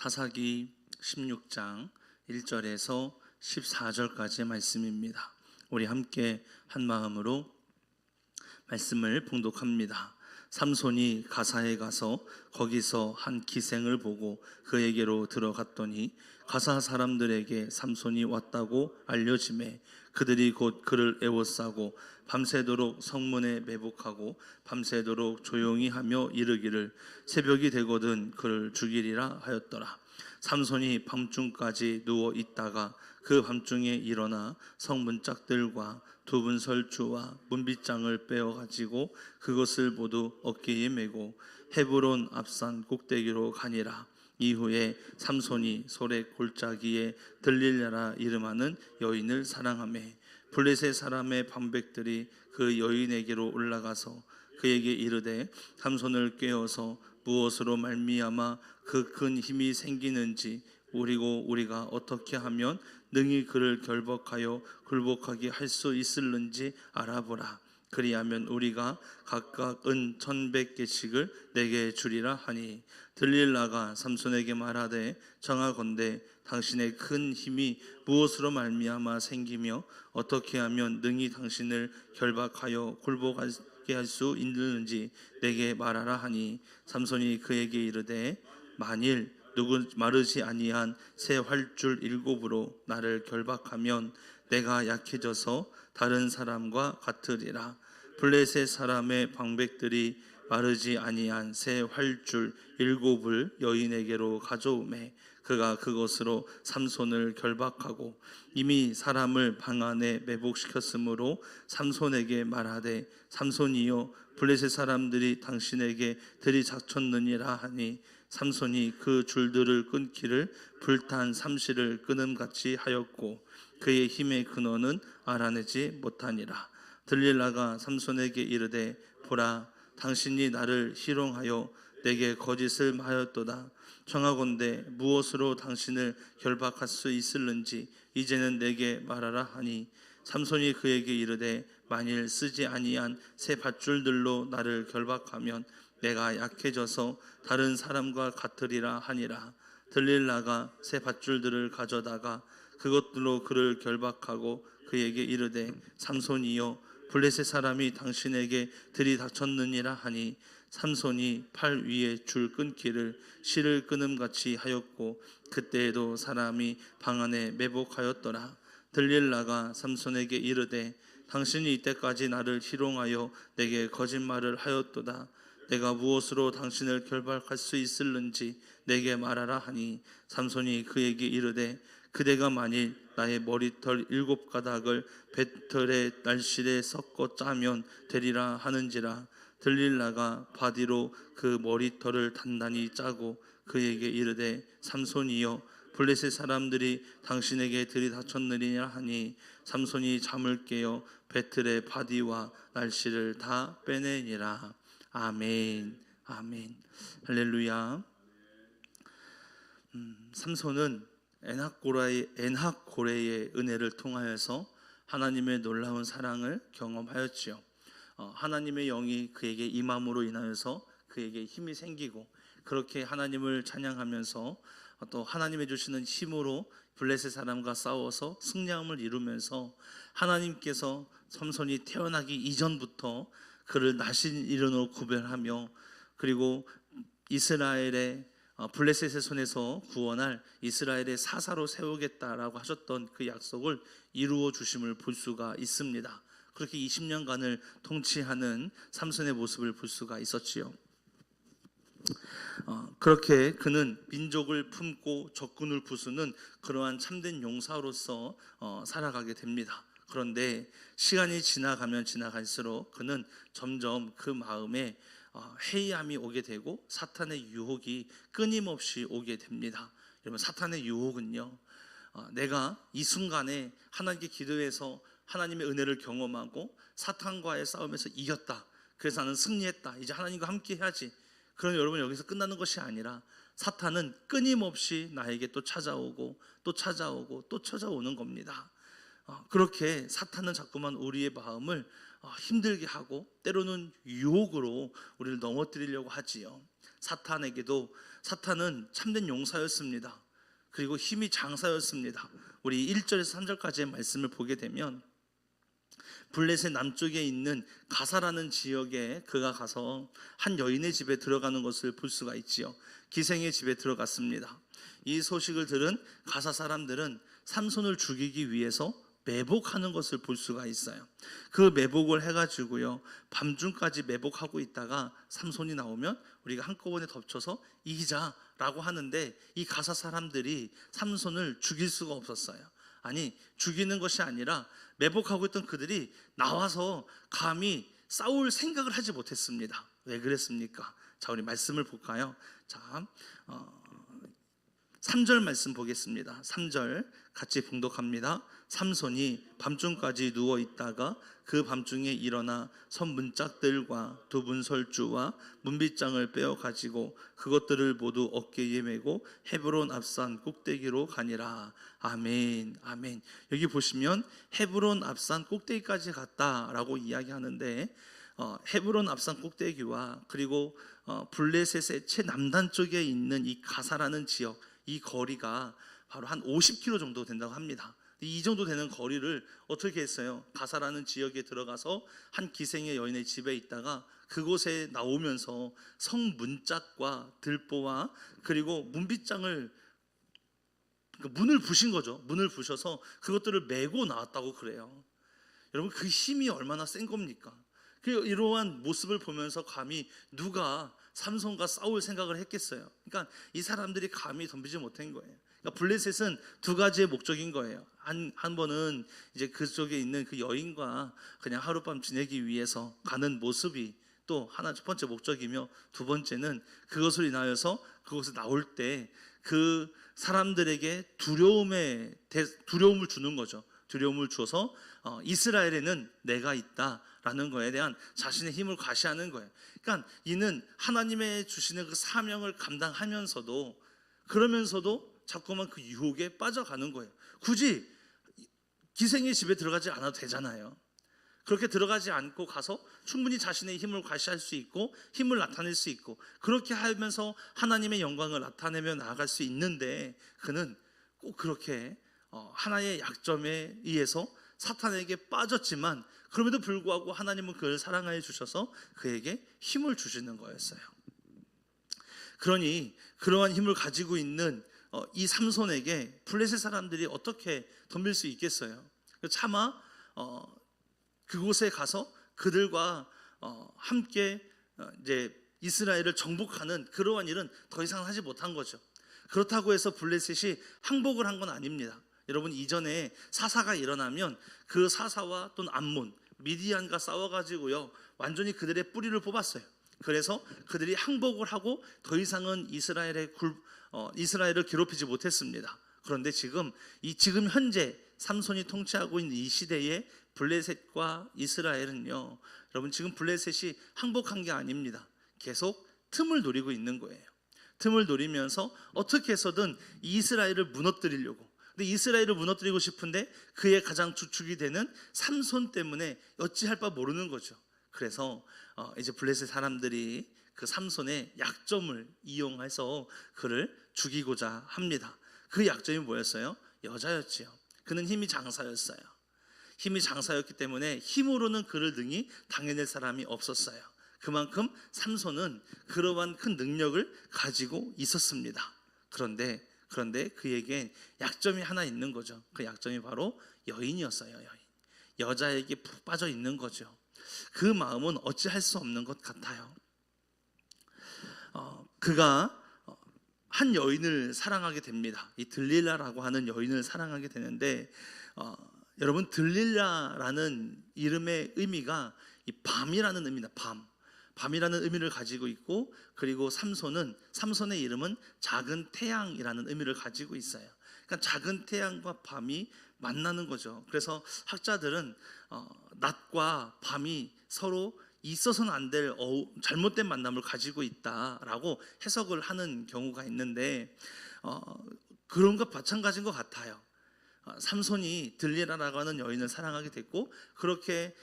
사사기 16장 1절에서 14절까지의 말씀입니다. 우리 함께 한 마음으로 말씀을 봉독합니다. 삼손이 가사에 가서 거기서 한 기생을 보고 그에게로 들어갔더니 가사 사람들에게 삼손이 왔다고 알려지매 그들이 곧 그를 애워싸고 밤새도록 성문에 매복하고 밤새도록 조용히 하며 이르기를 새벽이 되거든 그를 죽이리라 하였더라. 삼손이 밤중까지 누워 있다가 그 밤중에 일어나 성문짝들과 두분 설주와 문빗장을 빼어 가지고 그것을 모두 어깨에 메고 헤브론 앞산 꼭대기로 가니라. 이후에 삼손이 소렉 골짜기에 들릴랴라 이름하는 여인을 사랑하며 블레셋 사람의 방백들이 그 여인에게로 올라가서 그에게 이르되 삼손을 꾀어서 무엇으로 말미암아 그 큰 힘이 생기는지 그리고 우리가 어떻게 하면 능히 그를 결박하여 굴복하게 할 수 있을는지 알아보라. 그리하면 우리가 각각 은 1,100개씩을 내게 주리라 하니 들릴라가 삼손에게 말하되 정하건대 당신의 큰 힘이 무엇으로 말미암아 생기며 어떻게 하면 능히 당신을 결박하여 굴복하게 할 수 있는지 내게 말하라 하니 삼손이 그에게 이르되 만일 누구 마르지 아니한 새 활줄 7으로 나를 결박하면 내가 약해져서 다른 사람과 같으리라. 블레셋 사람의 방백들이 마르지 아니한 새 활줄 7을 여인에게로 가져오매 그가 그것으로 삼손을 결박하고 이미 사람을 방 안에 매복시켰으므로 삼손에게 말하되 삼손이여 블레셋 사람들이 당신에게 들이닥쳤느니라 하니 삼손이 그 줄들을 끊기를 불탄 삼시를 끊음같이 하였고 그의 힘의 근원은 알아내지 못하니라. 들릴라가 삼손에게 이르되 보라 당신이 나를 희롱하여 내게 거짓을 하였도다. 청하건대 무엇으로 당신을 결박할 수 있을는지 이제는 내게 말하라 하니 삼손이 그에게 이르되 만일 쓰지 아니한 새 밧줄들로 나를 결박하면 내가 약해져서 다른 사람과 같으리라 하니라. 들릴라가 새 밧줄들을 가져다가 그것들로 그를 결박하고 그에게 이르되 삼손이여 블레셋 사람이 당신에게 들이닥쳤느니라 하니 삼손이 팔 위에 줄 끊기를 실을 끊음같이 하였고 그때에도 사람이 방 안에 매복하였더라. 들릴라가 삼손에게 이르되 당신이 이때까지 나를 희롱하여 내게 거짓말을 하였도다. 내가 무엇으로 당신을 결박할 수 있을는지 내게 말하라 하니 삼손이 그에게 이르되 그대가 만일 나의 머리털 7가닥을 배틀의 날실에 섞어 짜면 되리라 하는지라. 들릴라가 바디로 그 머리털을 단단히 짜고 그에게 이르되 삼손이여 블레셋 사람들이 당신에게 들이닥쳤느니라 하니 삼손이 잠을 깨어 배틀의 바디와 날실을 다 빼내니라. 아멘. 아멘. 할렐루야. 삼손은 엔학고레의 은혜를 통하여서 하나님의 놀라운 사랑을 경험하였지요. 하나님의 영이 그에게 임함으로 인하여서 그에게 힘이 생기고 그렇게 하나님을 찬양하면서 또 하나님의 주시는 힘으로 블레셋 사람과 싸워서 승리함을 이루면서 하나님께서 삼손이 태어나기 이전부터 그를 나신 이름으로 구별하며 그리고 이스라엘의 블레셋의 손에서 구원할 이스라엘의 사사로 세우겠다라고 하셨던 그 약속을 이루어 주심을 볼 수가 있습니다. 그렇게 20년간을 통치하는 삼손의 모습을 볼 수가 있었지요. 그렇게 그는 민족을 품고 적군을 부수는 그러한 참된 용사로서 살아가게 됩니다. 그런데 시간이 지나가면 지나갈수록 그는 점점 그 마음에 해이함이 오게 되고 사탄의 유혹이 끊임없이 오게 됩니다. 여러분, 사탄의 유혹은요, 내가 이 순간에 하나님께 기도해서 하나님의 은혜를 경험하고 사탄과의 싸움에서 이겼다, 그래서 나는 승리했다, 이제 하나님과 함께 해야지. 그러나 여러분, 여기서 끝나는 것이 아니라 사탄은 끊임없이 나에게 또 찾아오고 또 찾아오고 또 찾아오는 겁니다. 그렇게 사탄은 자꾸만 우리의 마음을 힘들게 하고 때로는 유혹으로 우리를 넘어뜨리려고 하지요. 사탄은 참된 용사였습니다. 그리고 힘이 장사였습니다. 우리 1절에서 3절까지의 말씀을 보게 되면 블레셋 남쪽에 있는 가사라는 지역에 그가 가서 한 여인의 집에 들어가는 것을 볼 수가 있지요. 기생의 집에 들어갔습니다. 이 소식을 들은 가사 사람들은 삼손을 죽이기 위해서 매복하는 것을 볼 수가 있어요. 그 매복을 해가지고요, 밤중까지 매복하고 있다가 삼손이 나오면 우리가 한꺼번에 덮쳐서 이기자라고 하는데, 이 가사 사람들이 삼손을 죽일 수가 없었어요. 아니, 죽이는 것이 아니라 매복하고 있던 그들이 나와서 감히 싸울 생각을 하지 못했습니다. 왜 그랬습니까? 자, 우리 말씀을 볼까요? 자, 3절 말씀 보겠습니다. 3절 같이 봉독합니다. 삼손이 밤중까지 누워 있다가 그 밤중에 일어나 선 문짝들과 두 문설주와 문빗장을 빼어 가지고 그것들을 모두 어깨에 메고 헤브론 앞산 꼭대기로 가니라. 아멘, 아멘. 여기 보시면 헤브론 앞산 꼭대기까지 갔다라고 이야기하는데, 헤브론 앞산 꼭대기와 그리고 블레셋의 최남단 쪽에 있는 이 가사라는 지역, 이 거리가 바로 한 50km 정도 된다고 합니다. 이 정도 되는 거리를 어떻게 했어요? 가사라는 지역에 들어가서 한 기생의 여인의 집에 있다가 그곳에 나오면서 성 문짝과 들보와 그리고 문빗장을, 문을 부신 거죠. 문을 부셔서 그것들을 메고 나왔다고 그래요. 여러분, 그 힘이 얼마나 센 겁니까? 이러한 모습을 보면서 감히 누가 삼손과 싸울 생각을 했겠어요? 그러니까 이 사람들이 감히 덤비지 못한 거예요. 그러니까 블레셋은 두 가지의 목적인 거예요. 한 번은 이제 그쪽에 있는 그 여인과 그냥 하룻밤 지내기 위해서 가는 모습이 또 하나, 첫 번째 목적이며, 두 번째는 그것을 인하여서 그곳에 나올 때 그 사람들에게 두려움을 주는 거죠. 두려움을 줘서 이스라엘에는 내가 있다라는 거에 대한 자신의 힘을 과시하는 거예요. 그러니까 이는 하나님의 주시는 그 사명을 감당하면서도, 그러면서도 자꾸만 그 유혹에 빠져가는 거예요. 굳이 기생의 집에 들어가지 않아도 되잖아요. 그렇게 들어가지 않고 가서 충분히 자신의 힘을 과시할 수 있고 힘을 나타낼 수 있고, 그렇게 하면서 하나님의 영광을 나타내며 나아갈 수 있는데, 그는 꼭 그렇게 하나의 약점에 의해서 사탄에게 빠졌지만, 그럼에도 불구하고 하나님은 그를 사랑하여 주셔서 그에게 힘을 주시는 거였어요. 그러니 그러한 힘을 가지고 있는 이 삼손에게 블레셋 사람들이 어떻게 덤빌 수 있겠어요? 차마 그곳에 가서 그들과 함께 이제 이스라엘을 정복하는 그러한 일은 더 이상 하지 못한 거죠. 그렇다고 해서 블레셋이 항복을 한 건 아닙니다. 여러분, 이전에 사사가 일어나면 그 사사와 또는 암몬, 미디안과 싸워가지고요, 완전히 그들의 뿌리를 뽑았어요. 그래서 그들이 항복을 하고 더 이상은 이스라엘을 괴롭히지 못했습니다. 그런데 지금 현재 삼손이 통치하고 있는 이 시대에 블레셋과 이스라엘은요, 여러분, 지금 블레셋이 항복한 게 아닙니다. 계속 틈을 노리고 있는 거예요. 틈을 노리면서 어떻게 해서든 이스라엘을 무너뜨리려고. 근데 이스라엘을 무너뜨리고 싶은데 그의 가장 주축이 되는 삼손 때문에 어찌할 바 모르는 거죠. 그래서 이제 블레셋 사람들이 그 삼손의 약점을 이용해서 그를 죽이고자 합니다. 그 약점이 뭐였어요? 여자였지요. 그는 힘이 장사였어요. 힘이 장사였기 때문에 힘으로는 그를 능히 당해낼 사람이 없었어요. 그만큼 삼손은 그러한 큰 능력을 가지고 있었습니다. 그런데 그에게 약점이 하나 있는 거죠. 그 약점이 바로 여인이었어요. 여자에게 푹 빠져 있는 거죠. 그 마음은 어찌할 수 없는 것 같아요. 그가 한 여인을 사랑하게 됩니다. 이 들릴라라고 하는 여인을 사랑하게 되는데, 여러분, 들릴라라는 이름의 의미가 이 밤이라는 의미입니다. 밤이라는 의미를 가지고 있고, 그리고 삼손의 이름은 작은 태양이라는 의미를 가지고 있어요. 그러니까 작은 태양과 밤이 만나는 거죠. 그래서 학자들은 낮과 밤이 서로 있어서는 안 될 잘못된 만남을 가지고 있다라고 해석을 하는 경우가 있는데, 그런 것 마찬가지인 것 같아요. 삼손이 들릴라라고 하는 여인을 사랑하게 됐고, 그렇게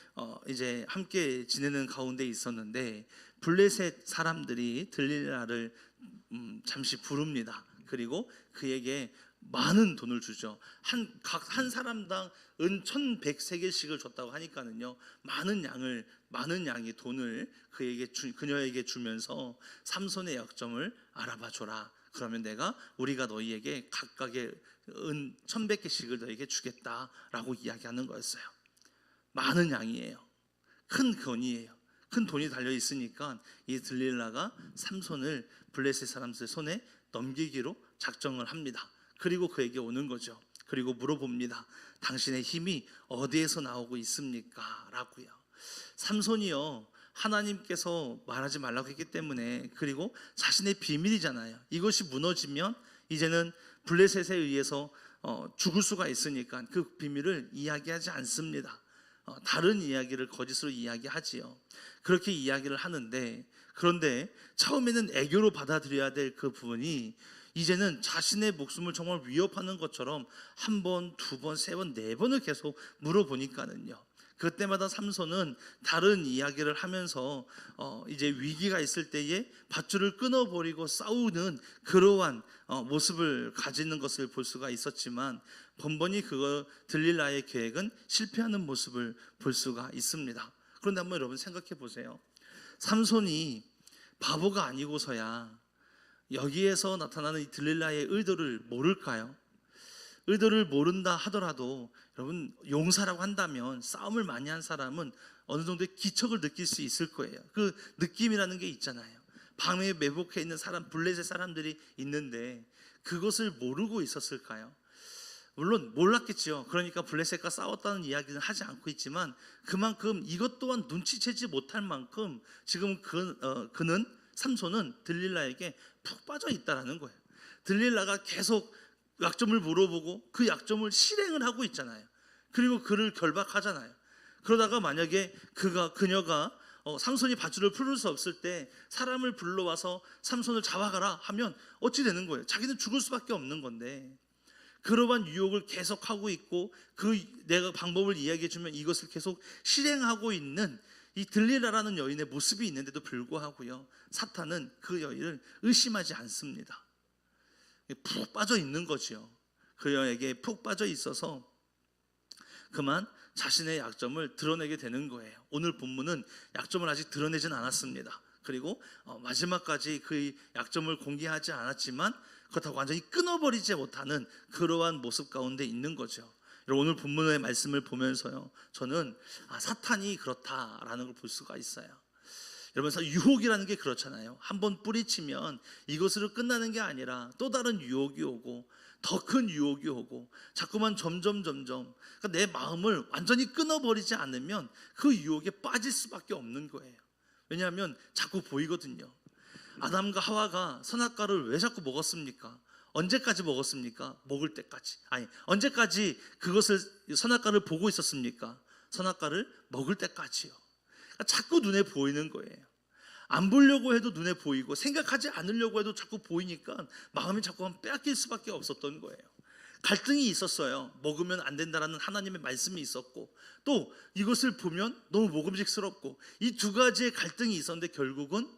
이제 함께 지내는 가운데 있었는데, 블레셋 사람들이 들릴라를 잠시 부릅니다. 그리고 그에게 많은 돈을 주죠. 각 한 사람당 은 1,100세겔씩을 줬다고 하니까는요, 많은 양의 돈을 그녀에게 주면서 삼손의 약점을 알아봐 줘라. 그러면 우리가 너희에게 각각의 은 1,100개씩을 너희에게 주겠다라고 이야기하는 거였어요. 많은 양이에요. 큰 돈이에요. 큰 돈이 달려 있으니까 이 들릴라가 삼손을 블레셋 사람들 손에 넘기기로 작정을 합니다. 그리고 그에게 오는 거죠. 그리고 물어봅니다. 당신의 힘이 어디에서 나오고 있습니까? 라고요. 삼손이요, 하나님께서 말하지 말라고 했기 때문에, 그리고 자신의 비밀이잖아요. 이것이 무너지면 이제는 블레셋에 의해서 죽을 수가 있으니까 그 비밀을 이야기하지 않습니다. 다른 이야기를 거짓으로 이야기하지요. 그렇게 이야기를 하는데, 그런데 처음에는 애교로 받아들여야 될 그 부분이 이제는 자신의 목숨을 정말 위협하는 것처럼 한 번, 두 번, 세 번, 네 번을 계속 물어보니까는요, 그때마다 삼손은 다른 이야기를 하면서 이제 위기가 있을 때에 밧줄을 끊어버리고 싸우는 그러한 모습을 가지는 것을 볼 수가 있었지만, 번번이 들릴라의 계획은 실패하는 모습을 볼 수가 있습니다. 그런데 한번 여러분 생각해 보세요. 삼손이 바보가 아니고서야 여기에서 나타나는 이 들릴라의 의도를 모를까요? 의도를 모른다 하더라도 여러분, 용사라고 한다면, 싸움을 많이 한 사람은 어느 정도의 기척을 느낄 수 있을 거예요. 그 느낌이라는 게 있잖아요. 밤에 매복해 있는 블레셋 사람들이 있는데 그것을 모르고 있었을까요? 물론 몰랐겠죠. 그러니까 블레셋과 싸웠다는 이야기는 하지 않고 있지만, 그만큼 이것 또한 눈치채지 못할 만큼 지금 삼손은 들릴라에게 푹 빠져 있다라는 거예요. 들릴라가 계속 약점을 물어보고 그 약점을 실행을 하고 있잖아요. 그리고 그를 결박하잖아요. 그러다가 만약에 그녀가 삼손이 밧줄을 풀을 수 없을 때 사람을 불러와서 삼손을 잡아가라 하면 어찌 되는 거예요? 자기는 죽을 수밖에 없는 건데, 그러한 유혹을 계속하고 있고 내가 방법을 이야기해 주면 이것을 계속 실행하고 있는 이 들릴라라는 여인의 모습이 있는데도 불구하고요, 사탄은 그 여인을 의심하지 않습니다. 푹 빠져 있는 거죠. 그녀에게 푹 빠져 있어서 그만 자신의 약점을 드러내게 되는 거예요. 오늘 본문은 약점을 아직 드러내진 않았습니다. 그리고 마지막까지 그 약점을 공개하지 않았지만 그렇다고 완전히 끊어버리지 못하는 그러한 모습 가운데 있는 거죠. 오늘 본문의 말씀을 보면서요, 저는 사탄이 그렇다라는 걸 볼 수가 있어요. 여러분, 유혹이라는 게 그렇잖아요. 한번 뿌리치면 이것으로 끝나는 게 아니라 또 다른 유혹이 오고 더 큰 유혹이 오고 자꾸만 점점 그러니까 내 마음을 완전히 끊어버리지 않으면 그 유혹에 빠질 수밖에 없는 거예요. 왜냐하면 자꾸 보이거든요. 아담과 하와가 선악과를 왜 자꾸 먹었습니까? 언제까지 먹었습니까? 먹을 때까지. 언제까지 그것을 선악과를 보고 있었습니까? 선악과를 먹을 때까지요. 그러니까 자꾸 눈에 보이는 거예요. 안 보려고 해도 눈에 보이고 생각하지 않으려고 해도 자꾸 보이니까 마음이 자꾸만 빼앗길 수밖에 없었던 거예요. 갈등이 있었어요. 먹으면 안 된다라는 하나님의 말씀이 있었고, 또 이것을 보면 너무 먹음직스럽고, 이 두 가지의 갈등이 있었는데 결국은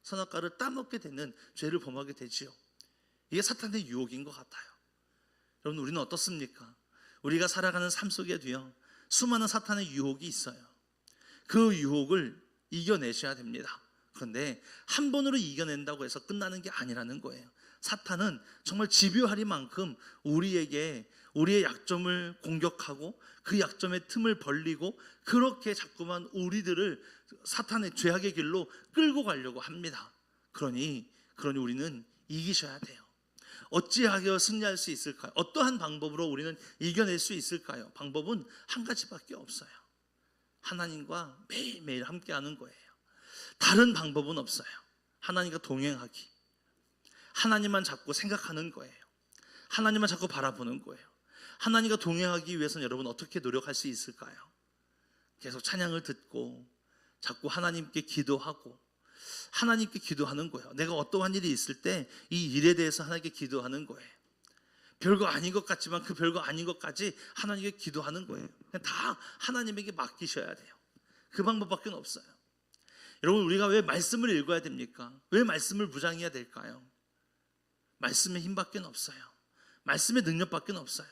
선악과를 따먹게 되는 죄를 범하게 되지요. 이게 사탄의 유혹인 것 같아요. 여러분, 우리는 어떻습니까? 우리가 살아가는 삶 속에도요, 수많은 사탄의 유혹이 있어요. 그 유혹을 이겨내셔야 됩니다. 그런데 한 번으로 이겨낸다고 해서 끝나는 게 아니라는 거예요. 사탄은 정말 집요하리만큼 우리의 약점을 공격하고 그 약점의 틈을 벌리고 그렇게 자꾸만 우리들을 사탄의 죄악의 길로 끌고 가려고 합니다. 그러니 우리는 이기셔야 돼요. 어찌하여 승리할 수 있을까요? 어떠한 방법으로 우리는 이겨낼 수 있을까요? 방법은 한 가지밖에 없어요. 하나님과 매일매일 함께하는 거예요. 다른 방법은 없어요. 하나님과 동행하기, 하나님만 자꾸 생각하는 거예요. 하나님만 자꾸 바라보는 거예요. 하나님과 동행하기 위해서는 여러분 어떻게 노력할 수 있을까요? 계속 찬양을 듣고 자꾸 하나님께 기도하고 하나님께 기도하는 거예요. 내가 어떠한 일이 있을 때 이 일에 대해서 하나님께 기도하는 거예요. 별거 아닌 것 같지만 그 별거 아닌 것까지 하나님께 기도하는 거예요. 다 하나님에게 맡기셔야 돼요. 그 방법밖에 없어요. 여러분, 우리가 왜 말씀을 읽어야 됩니까? 왜 말씀을 묵상해야 될까요? 말씀의 힘밖에 없어요. 말씀의 능력밖에 없어요.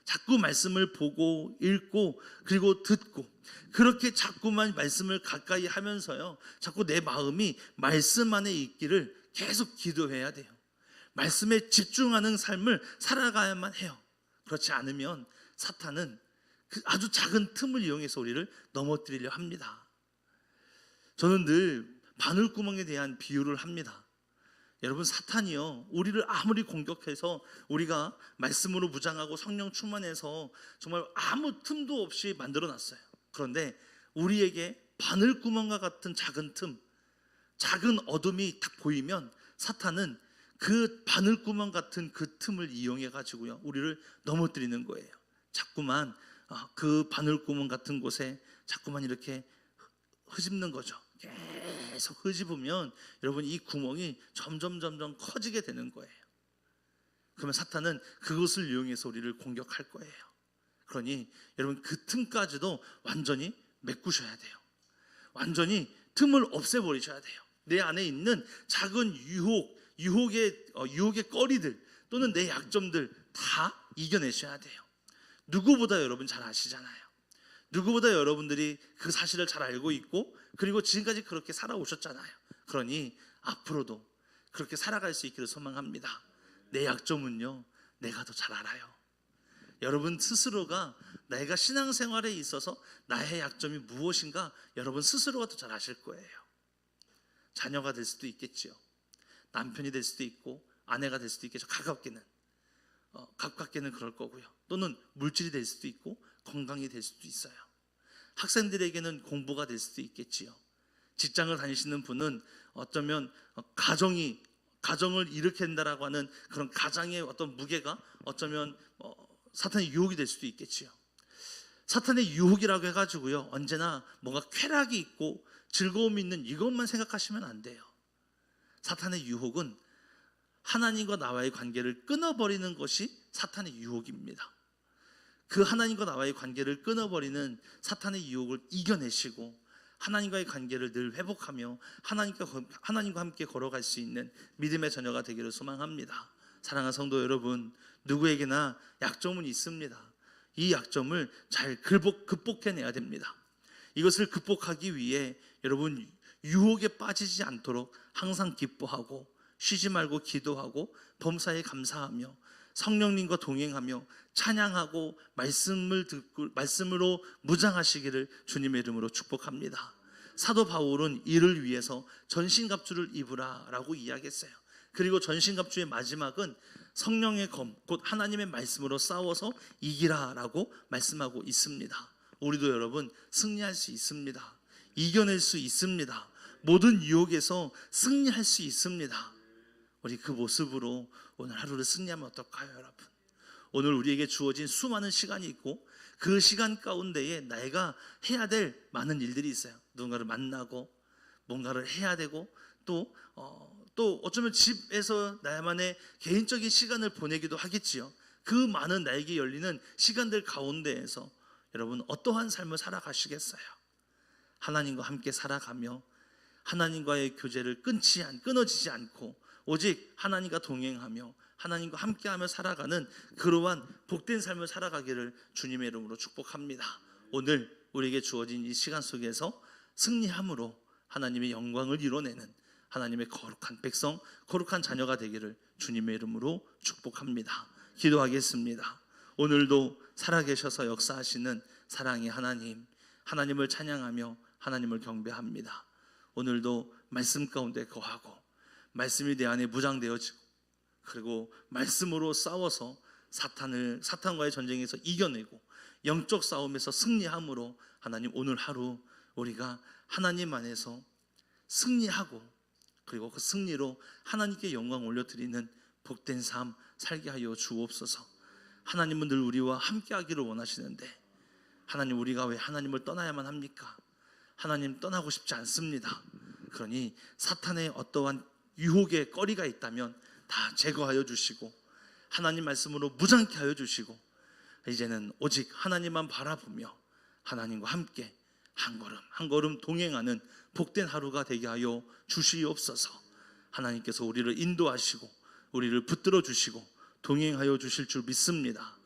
자꾸 말씀을 보고 읽고 그리고 듣고, 그렇게 자꾸만 말씀을 가까이 하면서요, 자꾸 내 마음이 말씀 안에 있기를 계속 기도해야 돼요. 말씀에 집중하는 삶을 살아가야만 해요. 그렇지 않으면 사탄은 그 아주 작은 틈을 이용해서 우리를 넘어뜨리려 합니다. 저는 늘 바늘구멍에 대한 비유를 합니다. 여러분, 사탄이요, 우리를 아무리 공격해서 우리가 말씀으로 무장하고 성령 충만해서 정말 아무 틈도 없이 만들어놨어요. 그런데 우리에게 바늘구멍과 같은 작은 틈, 작은 어둠이 딱 보이면 사탄은 그 바늘구멍 같은 그 틈을 이용해 가지고요, 우리를 넘어뜨리는 거예요. 자꾸만 그 바늘구멍 같은 곳에 자꾸만 이렇게 흐집는 거죠. 계속 흐집으면 여러분, 이 구멍이 점점 커지게 되는 거예요. 그러면 사탄은 그것을 이용해서 우리를 공격할 거예요. 그러니 여러분, 그 틈까지도 완전히 메꾸셔야 돼요. 완전히 틈을 없애버리셔야 돼요. 내 안에 있는 작은 유혹의 거리들 또는 내 약점들 다 이겨내셔야 돼요. 누구보다 여러분 잘 아시잖아요. 누구보다 여러분들이 그 사실을 잘 알고 있고, 그리고 지금까지 그렇게 살아오셨잖아요. 그러니 앞으로도 그렇게 살아갈 수 있기를 소망합니다. 내 약점은요, 내가 더 잘 알아요. 여러분 스스로가 내가 신앙생활에 있어서 나의 약점이 무엇인가 여러분 스스로가 더 잘 아실 거예요. 자녀가 될 수도 있겠지요. 남편이 될 수도 있고 아내가 될 수도 있겠죠. 가깝게는 그럴 거고요. 또는 물질이 될 수도 있고 건강이 될 수도 있어요. 학생들에게는 공부가 될 수도 있겠지요. 직장을 다니시는 분은 어쩌면 가정을 일으킨다라고 하는 그런 가장의 어떤 무게가 어쩌면 사탄의 유혹이 될 수도 있겠지요. 사탄의 유혹이라고 해가지고요, 언제나 뭔가 쾌락이 있고 즐거움이 있는 이것만 생각하시면 안 돼요. 사탄의 유혹은 하나님과 나와의 관계를 끊어버리는 것이 사탄의 유혹입니다. 그 하나님과 나와의 관계를 끊어버리는 사탄의 유혹을 이겨내시고 하나님과의 관계를 늘 회복하며 하나님과 함께 걸어갈 수 있는 믿음의 자녀가 되기를 소망합니다. 사랑하는 성도 여러분, 누구에게나 약점은 있습니다. 이 약점을 잘 극복해내야 됩니다. 이것을 극복하기 위해 여러분, 유혹에 빠지지 않도록 항상 기뻐하고 쉬지 말고 기도하고 범사에 감사하며 성령님과 동행하며 찬양하고 말씀으로 무장하시기를 주님의 이름으로 축복합니다. 사도 바울은 이를 위해서 전신갑주를 입으라라고 이야기했어요. 그리고 전신갑주의 마지막은 성령의 검, 곧 하나님의 말씀으로 싸워서 이기라라고 말씀하고 있습니다. 우리도 여러분 승리할 수 있습니다. 이겨낼 수 있습니다. 모든 유혹에서 승리할 수 있습니다. 우리 그 모습으로 오늘 하루를 승리하면 어떨까요, 여러분? 오늘 우리에게 주어진 수많은 시간이 있고 그 시간 가운데에 내가 해야 될 많은 일들이 있어요. 누군가를 만나고 뭔가를 해야 되고 또 어쩌면 집에서 나만의 개인적인 시간을 보내기도 하겠지요. 그 많은 나에게 열리는 시간들 가운데에서 여러분 어떠한 삶을 살아가시겠어요? 하나님과 함께 살아가며 하나님과의 교제를 끊어지지 않고 오직 하나님과 동행하며 하나님과 함께하며 살아가는 그러한 복된 삶을 살아가기를 주님의 이름으로 축복합니다. 오늘 우리에게 주어진 이 시간 속에서 승리함으로 하나님의 영광을 이뤄내는 하나님의 거룩한 백성, 거룩한 자녀가 되기를 주님의 이름으로 축복합니다. 기도하겠습니다. 오늘도 살아계셔서 역사하시는 사랑의 하나님, 하나님을 찬양하며 하나님을 경배합니다. 오늘도 말씀 가운데 거하고 말씀이 내 안에 무장되어지고 그리고 말씀으로 싸워서 사탄과의 전쟁에서 이겨내고 영적 싸움에서 승리함으로 하나님 오늘 하루 우리가 하나님 안에서 승리하고 그리고 그 승리로 하나님께 영광 올려드리는 복된 삶 살게 하여 주옵소서. 하나님은 늘 우리와 함께 하기를 원하시는데 하나님, 우리가 왜 하나님을 떠나야만 합니까? 하나님 떠나고 싶지 않습니다. 그러니 사탄의 어떠한 유혹의 거리가 있다면 다 제거하여 주시고 하나님 말씀으로 무장케 하여 주시고 이제는 오직 하나님만 바라보며 하나님과 함께 한 걸음 한 걸음 동행하는 복된 하루가 되게 하여 주시옵소서. 하나님께서 우리를 인도하시고 우리를 붙들어 주시고 동행하여 주실 줄 믿습니다.